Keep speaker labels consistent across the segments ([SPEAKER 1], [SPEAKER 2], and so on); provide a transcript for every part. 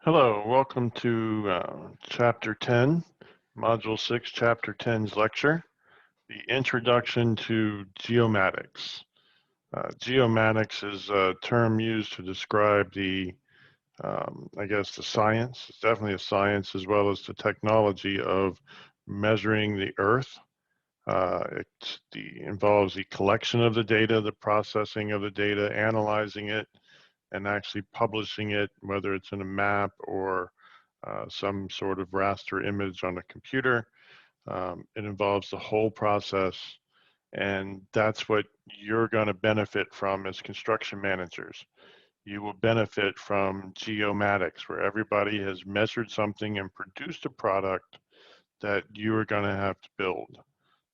[SPEAKER 1] Hello, welcome to Chapter 10, Module 6, Chapter 10's lecture, the Introduction to Geomatics. Geomatics is a term used to describe the science. It's definitely a science as well as the technology of measuring the Earth. It involves the collection of the data, the processing of the data, analyzing it, and actually publishing it, whether it's in a map or some sort of raster image on a computer. It involves the whole process, and that's what you're going to benefit from as construction managers. You will benefit from geomatics, where everybody has measured something and produced a product that you are going to have to build.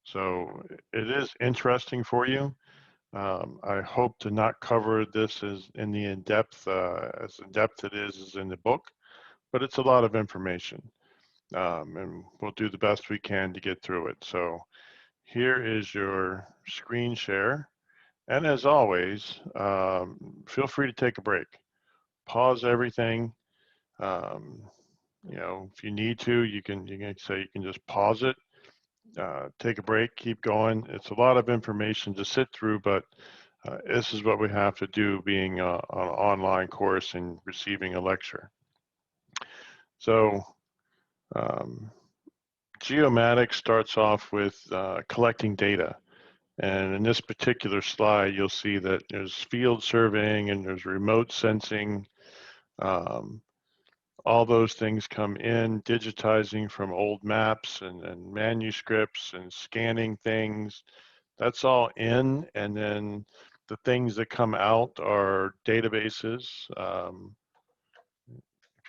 [SPEAKER 1] So it is interesting for you. I hope to not cover this as in-depth it is in the book, but it's a lot of information, and we'll do the best we can to get through it. So here is your screen share, and as always, feel free to take a break. Pause everything. Um, if you need to, you can just pause it, take a break, keep going. It's a lot of information to sit through, but this is what we have to do being on an online course and receiving a lecture. So um, geomatics starts off with collecting data. And in this particular slide, you'll see that there's field surveying and there's remote sensing. Um, all those things come in, digitizing from old maps and manuscripts and scanning things. That's all in, and then the things that come out are databases. If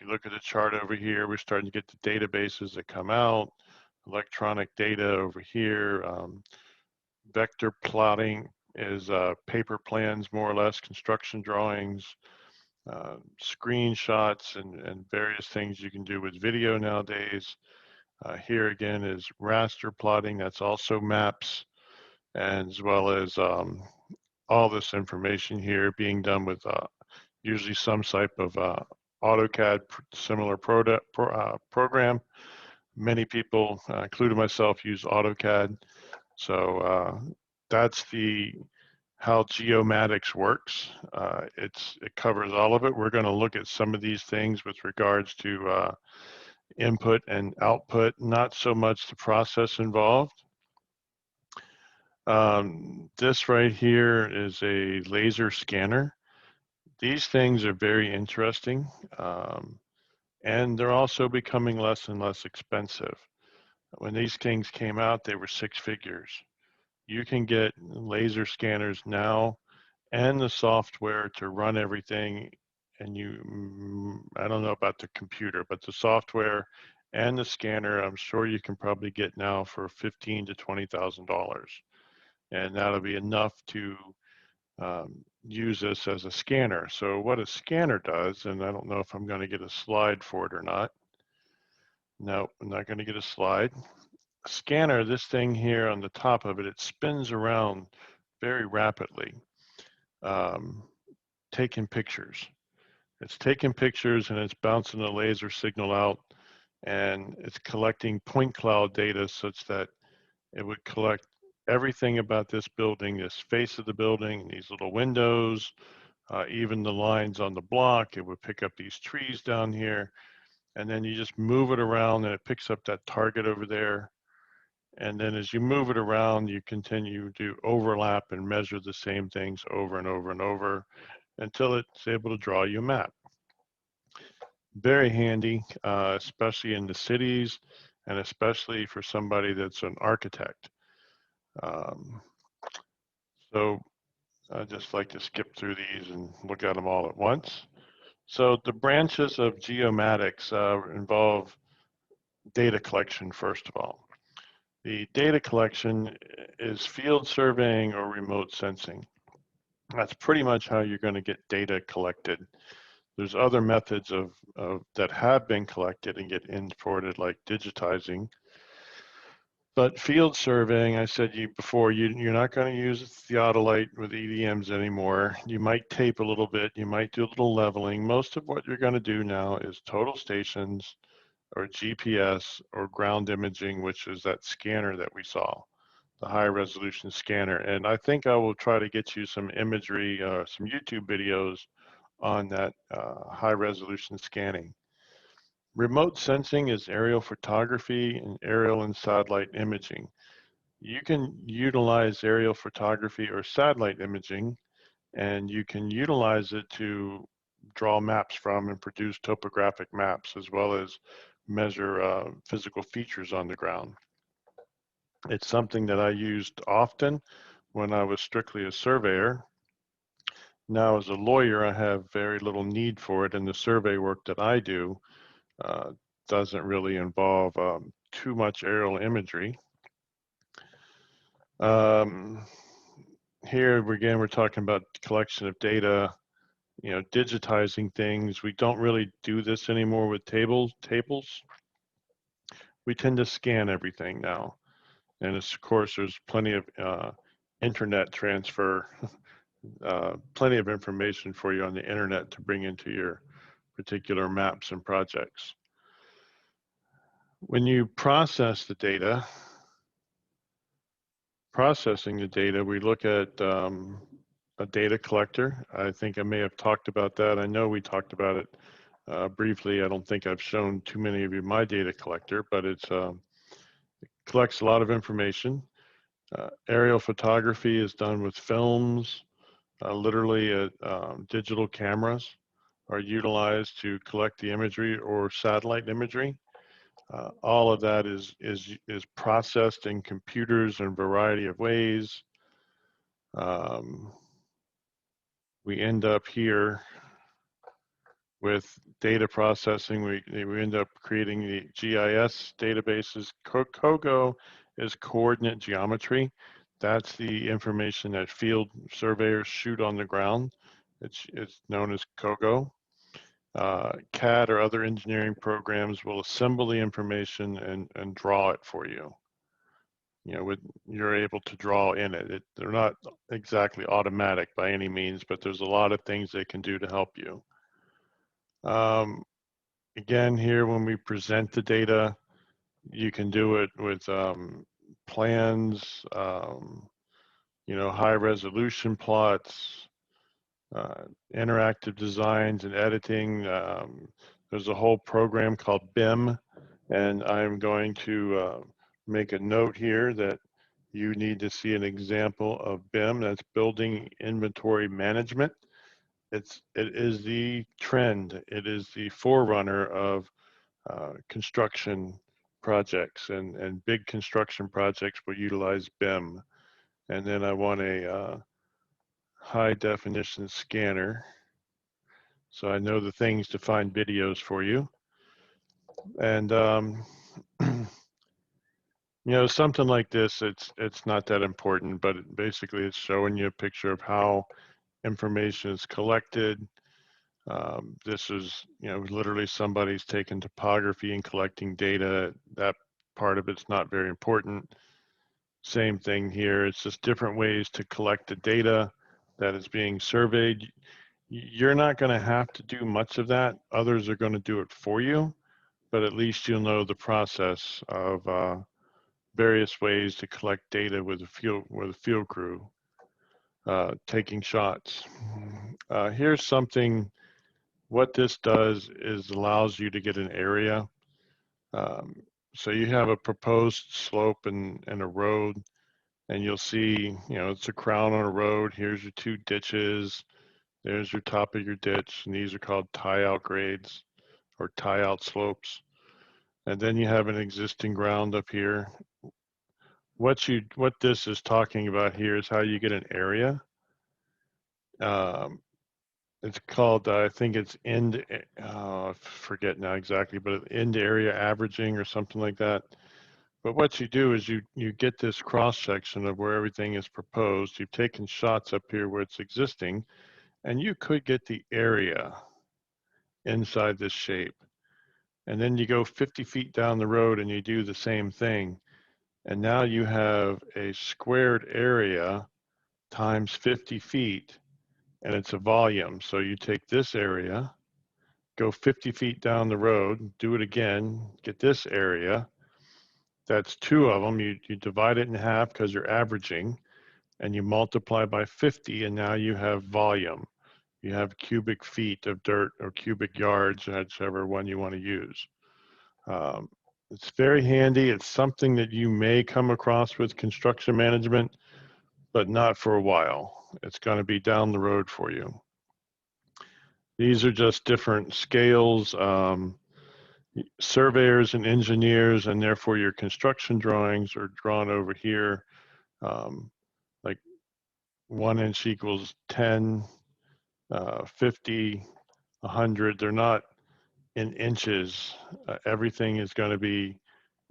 [SPEAKER 1] you look at the chart over here, we're starting to get the databases that come out, electronic data over here. Vector plotting is paper plans, more or less, construction drawings, screenshots, and various things you can do with video nowadays. Here again is raster plotting, that's also maps, and as well as all this information here being done with usually some type of AutoCAD similar program. Many people, including myself, use AutoCAD. So that's how geomatics works. It covers all of it. We're going to look at some of these things with regards to input and output, not so much the process involved. This right here is a laser scanner. These things are very interesting, and they're also becoming less and less expensive. When these things came out, they were 6 figures. You can get laser scanners now and the software to run everything, and I don't know about the computer, but the software and the scanner, I'm sure you can probably get now for $15,000 to $20,000, and that'll be enough to use this as a scanner. So what a scanner does, and I don't know if I'm going to get a slide for it or not. No, I'm not going to get a slide. A scanner, this thing here on the top of it, it spins around very rapidly, taking pictures. It's taking pictures and it's bouncing a laser signal out, and it's collecting point cloud data such that it would collect everything about this building, this face of the building, these little windows, even the lines on the block. It would pick up these trees down here, and then you just move it around and it picks up that target over there. And then as you move it around, you continue to overlap and measure the same things over and over and over until it's able to draw you a map. Very handy, especially in the cities and especially for somebody that's an architect. So I just like to skip through these and look at them all at once. So the branches of geomatics involve data collection, first of all. The data collection is field surveying or remote sensing. That's pretty much how you're going to get data collected. There's other methods that have been collected and get imported, like digitizing. But field surveying, I said before, you're not going to use theodolite with EDMs anymore. You might tape a little bit, you might do a little leveling. Most of what you're going to do now is total stations or GPS or ground imaging, which is that scanner that we saw, the high resolution scanner. And I think I will try to get you some imagery, some YouTube videos on that high resolution scanning. Remote sensing is aerial photography and aerial and satellite imaging. You can utilize aerial photography or satellite imaging, and you can utilize it to draw maps from and produce topographic maps, as well as measure physical features on the ground. It's something that I used often when I was strictly a surveyor. Now, as a lawyer, I have very little need for it, and the survey work that I do uh, doesn't really involve too much aerial imagery. Here again, we're talking about collection of data, digitizing things. We don't really do this anymore with tables. We tend to scan everything now. And of course, there's plenty of internet transfer, plenty of information for you on the internet to bring into your particular maps and projects. When you processing the data, we look at a data collector. I think I may have talked about that. I know we talked about it briefly. I don't think I've shown too many of you my data collector, but it collects a lot of information. Aerial photography is done with films. Literally, digital cameras are utilized to collect the imagery or satellite imagery. All of that is processed in computers in a variety of ways. We end up here with data processing. We end up creating the GIS databases. COGO is coordinate geometry. That's the information that field surveyors shoot on the ground. It's known as COGO. CAD or other engineering programs will assemble the information and draw it for you. You're able to draw in it. They're not exactly automatic by any means, but there's a lot of things they can do to help you. Again, here when we present the data, you can do it with plans, high resolution plots, interactive designs and editing. There's a whole program called BIM, and I'm going to make a note here that you need to see an example of BIM. That's Building Inventory Management. It is the trend. It is the forerunner of construction projects, and big construction projects will utilize BIM. And then I want a high definition scanner, so I know the things to find videos for you. And something like this, it's not that important, but basically it's showing you a picture of how information is collected. This is, literally somebody's taking topography and collecting data. That part of it's not very important. Same thing here. It's just different ways to collect the data that is being surveyed. You're not going to have to do much of that. Others are going to do it for you, but at least you'll know the process of various ways to collect data with a field crew taking shots. Here's something. What this does is allows you to get an area. So you have a proposed slope and a road, and you'll see, it's a crown on a road. Here's your two ditches. There's your top of your ditch, and these are called tie-out grades or tie-out slopes. And then you have an existing ground up here. What this is talking about here is how you get an area. It's called, I think it's I forget now exactly, but end area averaging or something like that. But what you do is you get this cross section of where everything is proposed. You've taken shots up here where it's existing, and you could get the area inside this shape. And then you go 50 feet down the road and you do the same thing. And now you have a squared area times 50 feet, and it's a volume. So you take this area, go 50 feet down the road, do it again, get this area. That's two of them. You divide it in half because you're averaging, and you multiply by 50, and now you have volume. You have cubic feet of dirt or cubic yards, whichever one you want to use. It's very handy. It's something that you may come across with construction management, but not for a while. It's going to be down the road for you. These are just different scales. Surveyors and engineers, and therefore your construction drawings are drawn over here. Like 1 inch equals 10, 50, 100. They're not in inches. Everything is going to be,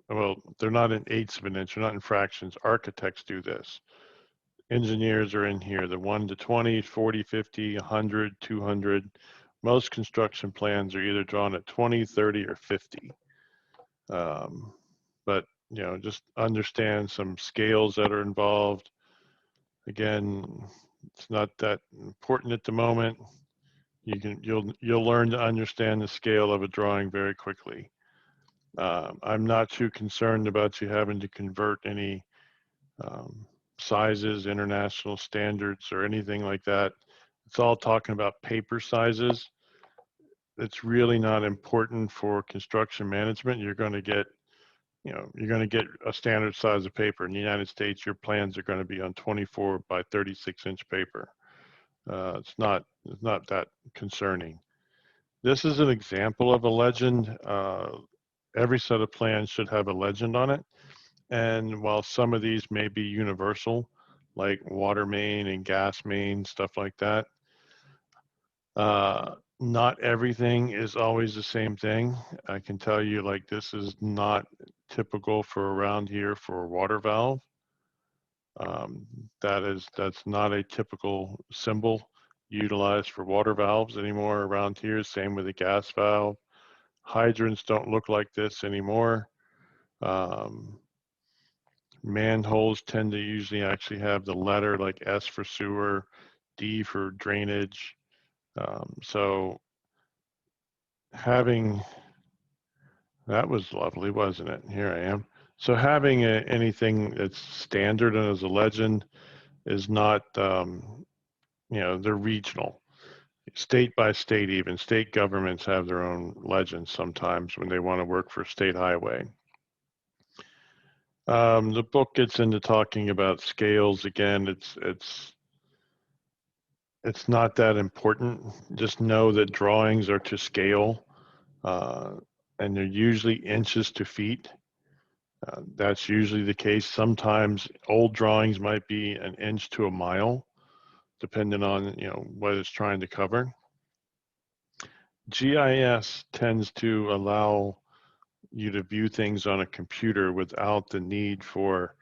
[SPEAKER 1] well, they're not in eighths of an inch. They're not in fractions. Architects do this. Engineers are in here, the 1 to 20, 40, 50, 100, 200. Most construction plans are either drawn at 20, 30, or 50. But just understand some scales that are involved. Again, it's not that important at the moment. You'll learn to understand the scale of a drawing very quickly. I'm not too concerned about you having to convert any sizes, international standards, or anything like that. It's all talking about paper sizes. It's really not important for construction management. You're going to get a standard size of paper. In the United States, your plans are going to be on 24 by 36 inch paper. It's not that concerning. This is an example of a legend. Every set of plans should have a legend on it. And while some of these may be universal, like water main and gas main, stuff like that, not everything is always the same thing. I can tell you, like, this is not typical for around here for a water valve. That's not a typical symbol utilized for water valves anymore around here. Same with the gas valve. Hydrants don't look like this anymore. Manholes tend to usually actually have the letter like S for sewer, D for drainage. So having, that was lovely, wasn't it? Here I am. So having anything that's standard and as a legend is not, they're regional. State by state, even state governments have their own legends sometimes when they want to work for state highway. The book gets into talking about scales. Again, it's not that important. Just know that drawings are to scale, and they're usually inches to feet. That's usually the case. Sometimes old drawings might be an inch to a mile, depending on what it's trying to cover. GIS tends to allow you to view things on a computer without the need for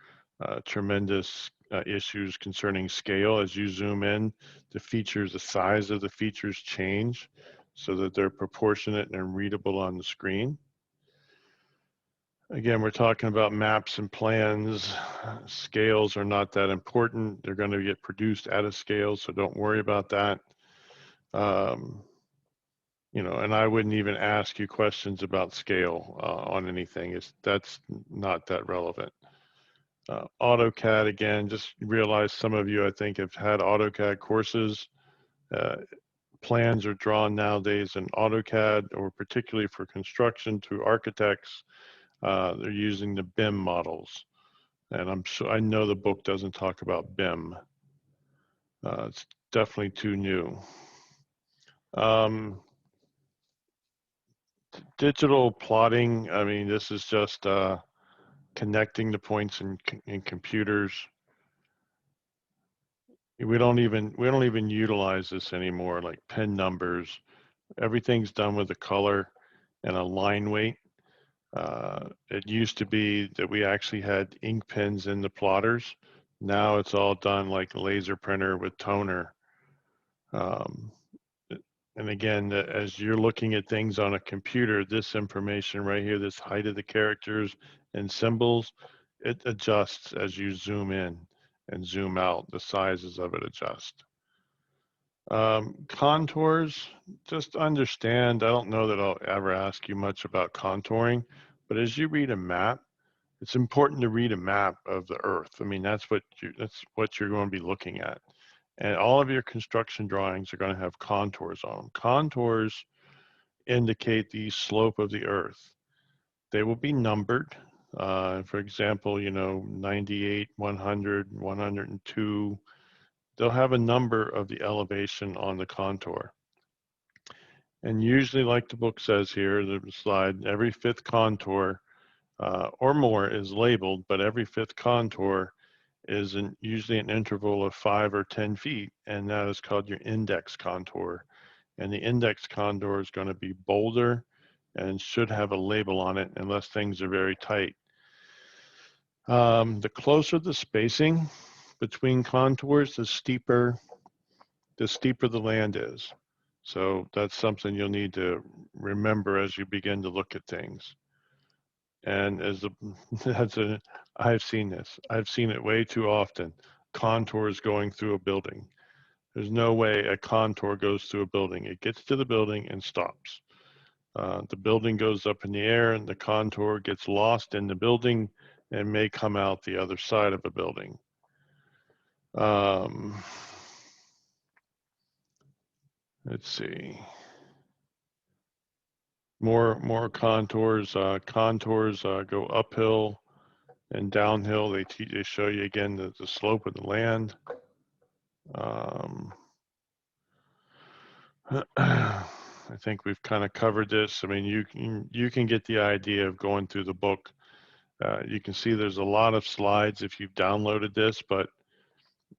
[SPEAKER 1] tremendous issues concerning scale. As you zoom in, the size of the features change so that they're proportionate and readable on the screen. Again, we're talking about maps and plans. Scales are not that important. They're going to get produced at a scale, so don't worry about that. And I wouldn't even ask you questions about scale on anything. That's not that relevant. AutoCAD, again, just realize some of you, I think, have had AutoCAD courses. Plans are drawn nowadays in AutoCAD, or particularly for construction to architects. They're using the BIM models. And I know the book doesn't talk about BIM. It's definitely too new. Digital plotting, I mean, this is just connecting the points in computers. We don't even utilize this anymore, like pin numbers. Everything's done with a color and a line weight. It used to be that we actually had ink pens in the plotters. Now it's all done like a laser printer with toner. And again, as you're looking at things on a computer, this information right here, this height of the characters and symbols, it adjusts as you zoom in and zoom out. The sizes of it adjust. Contours, just understand, I don't know that I'll ever ask you much about contouring, but as you read a map, it's important to read a map of the Earth. I mean, that's what you're going to be looking at. And all of your construction drawings are going to have contours on them. Contours indicate the slope of the Earth. They will be numbered. For example, 98, 100, 102. They'll have a number of the elevation on the contour. And usually, like the book says here, the slide, every fifth contour or more is labeled, but every fifth contour is usually an interval of 5 or 10 feet, and that is called your index contour. And the index contour is going to be bolder and should have a label on it unless things are very tight. The closer the spacing between contours, the steeper the land is. So that's something you'll need to remember as you begin to look at things. And I've seen this. I've seen it way too often. Contours going through a building. There's no way a contour goes through a building. It gets to the building and stops. The building goes up in the air and the contour gets lost in the building and may come out the other side of a building. Let's see. More contours. Contours go uphill and downhill. They show you again the slope of the land. I think we've kind of covered this. I mean, you can get the idea of going through the book. You can see there's a lot of slides if you've downloaded this, but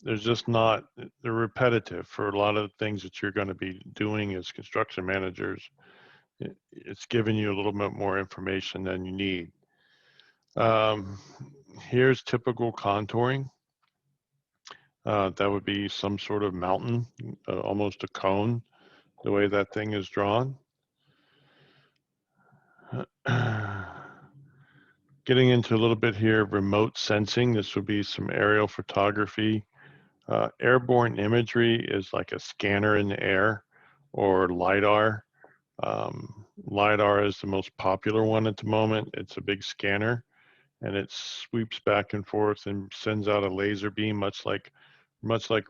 [SPEAKER 1] there's just not, they're repetitive for a lot of the things that you're going to be doing as construction managers. It's giving you a little bit more information than you need. Here's typical contouring. That would be some sort of mountain, almost a cone, the way that thing is drawn. Getting into a little bit here, remote sensing. This would be some aerial photography. Airborne imagery is like a scanner in the air, or LiDAR. LiDAR is the most popular one at the moment. It's a big scanner, and it sweeps back and forth and sends out a laser beam, much like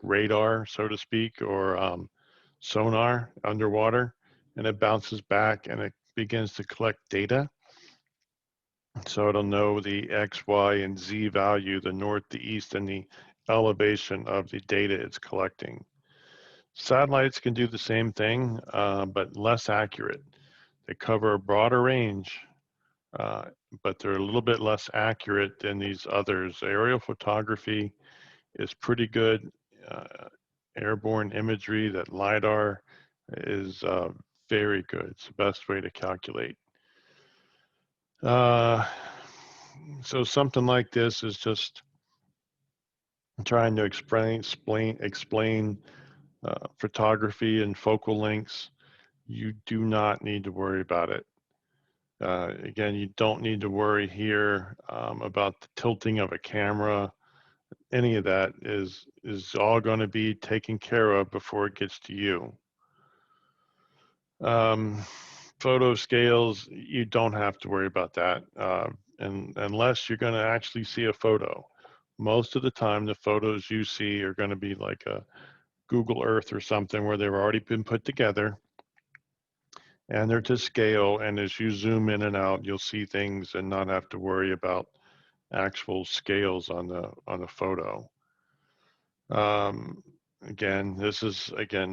[SPEAKER 1] radar, so to speak, or sonar underwater, and it bounces back and it begins to collect data. So it'll know the X, Y, and Z value, the north, the east, and the elevation of the data it's collecting. Satellites can do the same thing, but less accurate. They cover a broader range, but they're a little bit less accurate than these others. Aerial photography is pretty good. Airborne imagery, that LiDAR, is very good. It's the best way to calculate. So something like this is just trying to explain photography and focal lengths. You do not need to worry about it. Again, you don't need to worry here about the tilting of a camera. Any of that is all going to be taken care of before it gets to you. Photo scales, you don't have to worry about that, and unless you're going to actually see a photo. Most of the time, the photos you see are going to be like a Google Earth or something where they've already been put together, and they're to scale. And as you zoom in and out, you'll see things and not have to worry about actual scales on the photo. Again, this is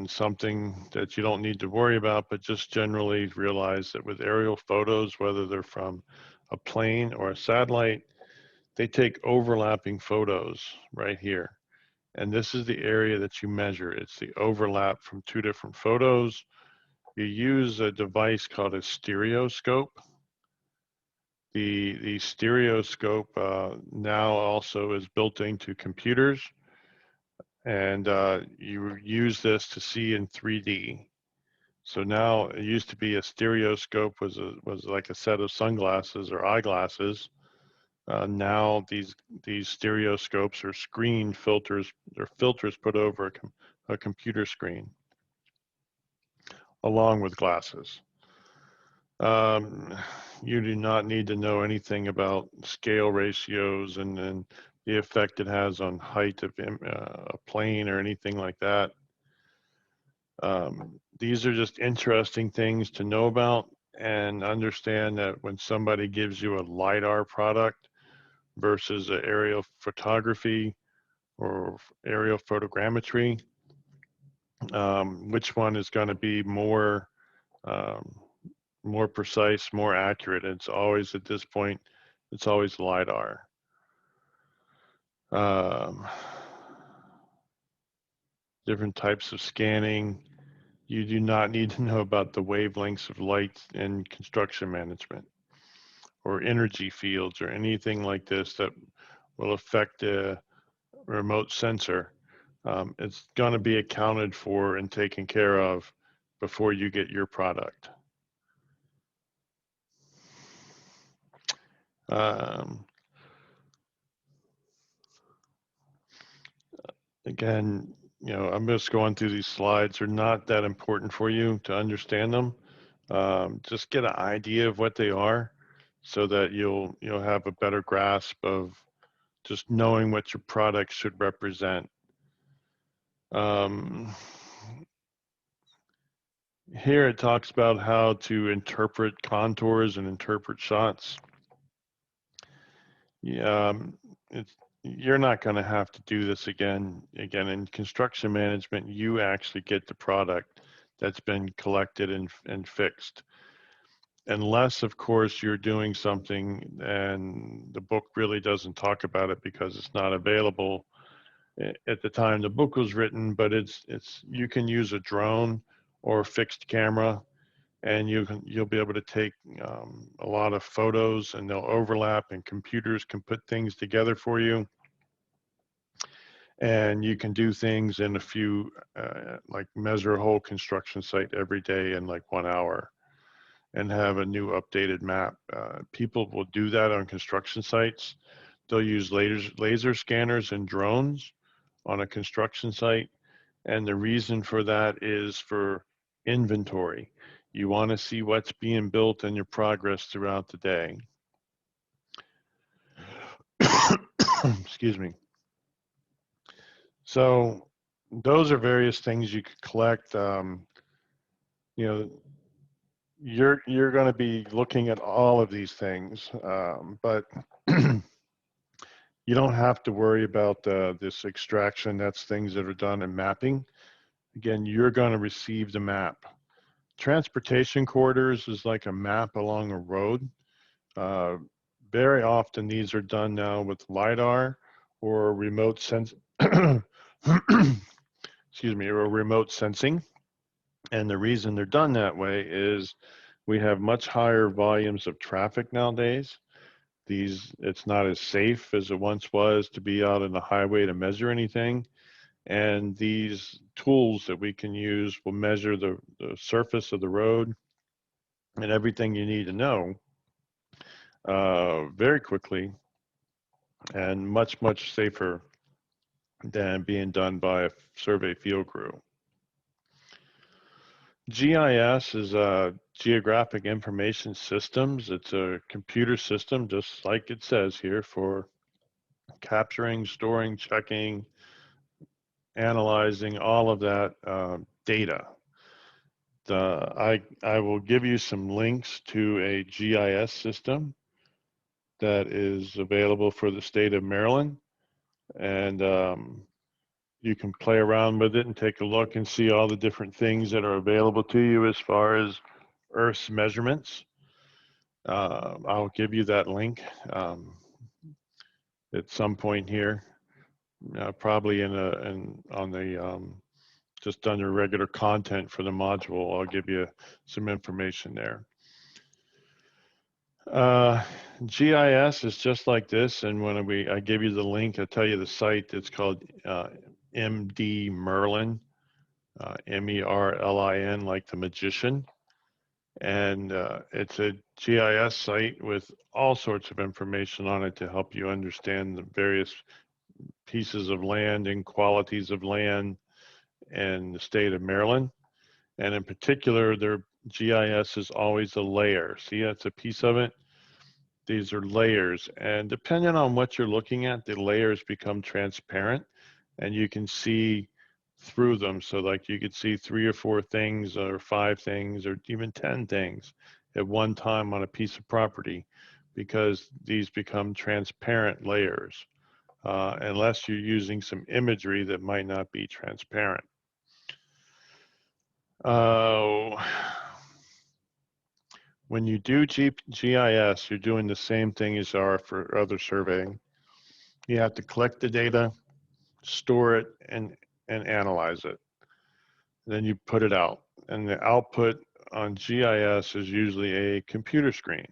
[SPEAKER 1] something that you don't need to worry about, but just generally realize that with aerial photos, whether they're from a plane or a satellite, they take overlapping photos right here. And this is the area that you measure. It's the overlap from two different photos. You use a device called a stereoscope. The stereoscope now also is built into computers, and you use this to see in 3D. So now it used to be a stereoscope was like a set of sunglasses or eyeglasses. Now these stereoscopes are screen filters, they're filters put over a computer screen along with glasses. Um, you do not need to know anything about scale ratios and the effect it has on height of a plane or anything like that. These are just interesting things to know about, and understand that when somebody gives you a LiDAR product versus an aerial photography or aerial photogrammetry, which one is going to be um, more precise, more accurate? It's always, at this point, it's always LiDAR. Um, different types of scanning. You do not need to know about the wavelengths of light in construction management or energy fields or anything like this that will affect a remote sensor. It's going to be accounted for and taken care of before you get your product. Um, Again, I'm just going through these slides. They're not that important for you to understand them. Just get an idea of what they are, so that you'll have a better grasp of just knowing what your product should represent. Um, Here it talks about how to interpret contours and interpret shots. Yeah, you're not going to have to do this again. Again, in construction management, you actually get the product that's been collected and fixed. Unless, of course, you're doing something and the book really doesn't talk about it because it's not available at the time the book was written, but you can use a drone or a fixed camera, and you'll be able to take a lot of photos, and they'll overlap, and computers can put things together for you, and you can do things in a few like measure a whole construction site every day in like 1 hour and have a new updated map. People will do that on construction sites. They'll use laser scanners and drones on a construction site, and the reason for that is for inventory. You want to see what's being built and your progress throughout the day. Excuse me. So those are various things you could collect. You know, you're going to be looking at all of these things, but you don't have to worry about this extraction. That's things that are done in mapping. Again, you're going to receive the map. Transportation corridors is like a map along a road. Very often these are done now with LiDAR or remote excuse me, or remote sensing. And the reason they're done that way is we have much higher volumes of traffic nowadays. It's not as safe as it once was to be out on the highway to measure anything. And these tools that we can use will measure the surface of the road and everything you need to know very quickly, and much, much safer than being done by a survey field crew. GIS is Geographic Information Systems. It's a computer system, just like it says here, for capturing, storing, checking, analyzing all of that data. I will give you some links to a GIS system that is available for the state of Maryland, and you can play around with it and take a look and see all the different things that are available to you as far as Earth's measurements. I'll give you that link at some point here, probably on the just under regular content for the module. I'll give you some information there. GIS is just like this, and when I give you the link, I'll tell you the site. It's called MD Merlin, MERLIN, like the magician. And it's a GIS site with all sorts of information on it to help you understand the various pieces of land and qualities of land in the state of Maryland. And in particular, their GIS is always a layer. See, that's a piece of it. These are layers. And depending on what you're looking at, the layers become transparent and you can see through them. So like you could see 3 or 4 things or 5 things or even 10 things at one time on a piece of property because these become transparent layers, unless you're using some imagery that might not be transparent. When you do GIS, you're doing the same thing as you are for other surveying. You have to collect the data, store it, and analyze it. Then you put it out. And the output on GIS is usually a computer screen.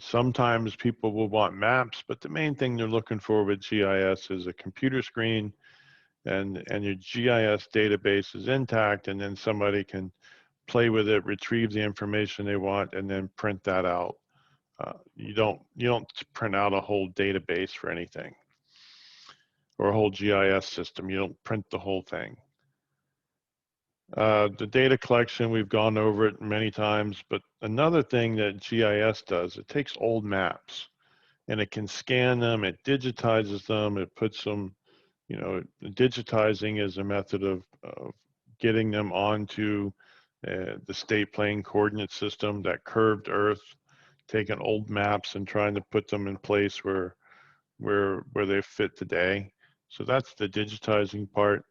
[SPEAKER 1] Sometimes people will want maps, but the main thing they're looking for with GIS is a computer screen and your GIS database is intact, and then somebody can play with it, retrieve the information they want, and then print that out. You don't print out a whole database for anything or a whole GIS system. You don't print the whole thing. The data collection, we've gone over it many times, but another thing that GIS does, it takes old maps and it can scan them, it digitizes them, it puts them, digitizing is a method of getting them onto the state plane coordinate system, that curved earth, taking old maps and trying to put them in place where they fit today. So that's the digitizing part.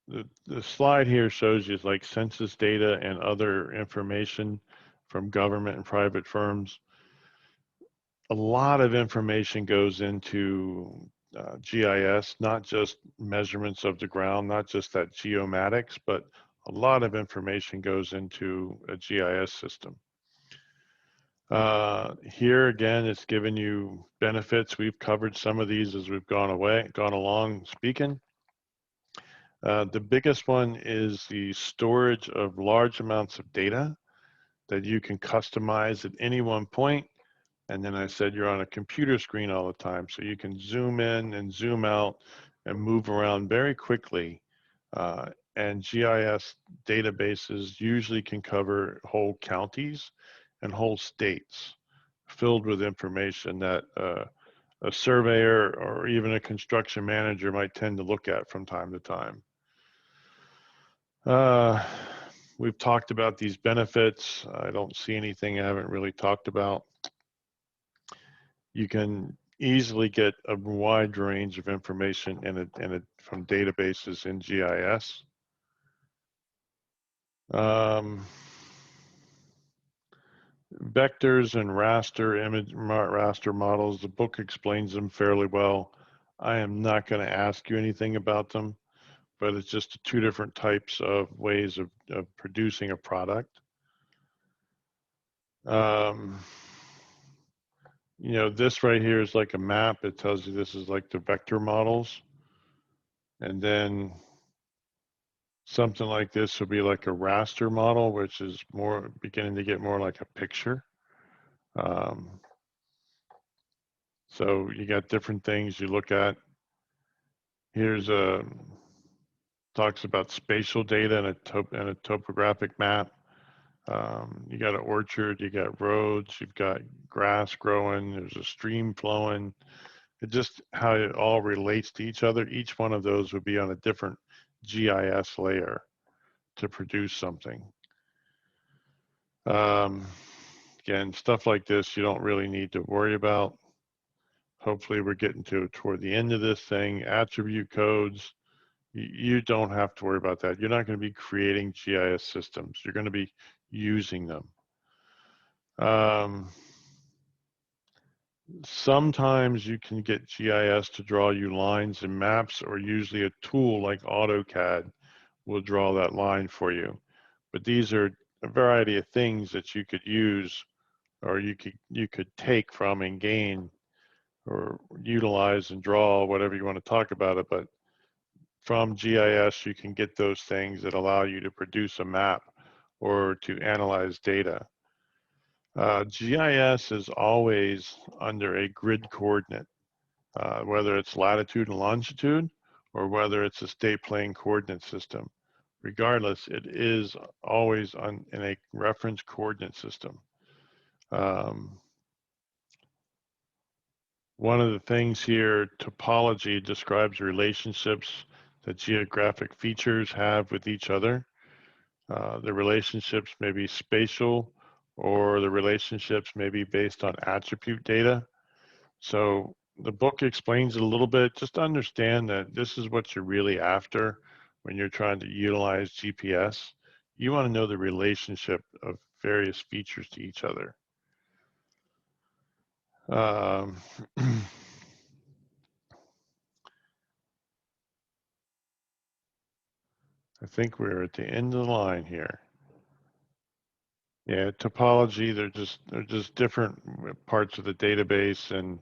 [SPEAKER 1] The slide here shows you like census data and other information from government and private firms. A lot of information goes into GIS, not just measurements of the ground, not just that geomatics, but a lot of information goes into a GIS system. Here again, it's giving you benefits. We've covered some of these as we've gone along speaking. The biggest one is the storage of large amounts of data that you can customize at any one point. And then I said you're on a computer screen all the time, so you can zoom in and zoom out and move around very quickly. And GIS databases usually can cover whole counties and whole states filled with information that a surveyor or even a construction manager might tend to look at from time to time. We've talked about these benefits. I don't see anything I haven't really talked about. You can easily get a wide range of information from databases in GIS. Vectors and raster models, the book explains them fairly well. I am not going to ask you anything about them, but it's just 2 different types of ways of producing a product. This right here is like a map. It tells you this is like the vector models. And then something like this would be like a raster model, which is more beginning to get more like a picture. So you got different things you look at. Here's talks about spatial data and a topographic map. You got an orchard, you got roads, you've got grass growing, there's a stream flowing. It just how it all relates to each other. Each one of those would be on a different GIS layer to produce something. Again, stuff like this you don't really need to worry about. Hopefully we're getting toward the end of this thing. Attribute codes, you don't have to worry about that. You're not going to be creating GIS systems. You're going to be using them. Sometimes you can get GIS to draw you lines and maps, or usually a tool like AutoCAD will draw that line for you. But these are a variety of things that you could use, or you could take from and gain or utilize and draw, whatever you want to talk about it. But from GIS, you can get those things that allow you to produce a map or to analyze data. GIS is always under a grid coordinate, whether it's latitude and longitude or whether it's a state plane coordinate system. Regardless, it is always in a reference coordinate system. One of the things here, topology describes relationships that geographic features have with each other. The relationships may be spatial, or the relationships may be based on attribute data. So the book explains it a little bit. Just to understand that this is what you're really after when you're trying to utilize GPS. You want to know the relationship of various features to each other. I think we're at the end of the line here. Yeah, topology, they're just different parts of the database, and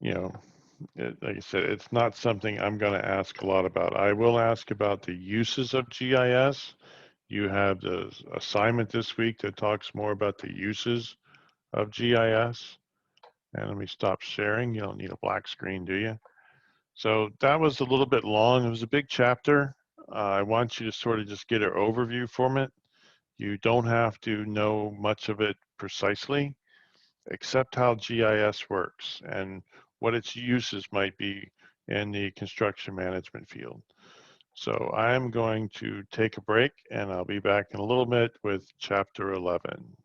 [SPEAKER 1] you know, like I said, it's not something I'm going to ask a lot about. I will ask about the uses of GIS. You have the assignment this week that talks more about the uses of GIS. And let me stop sharing. You don't need a black screen, do you? So that was a little bit long. It was a big chapter. I want you to sort of just get an overview from it. You don't have to know much of it precisely, except how GIS works and what its uses might be in the construction management field. So I'm going to take a break, and I'll be back in a little bit with chapter 11.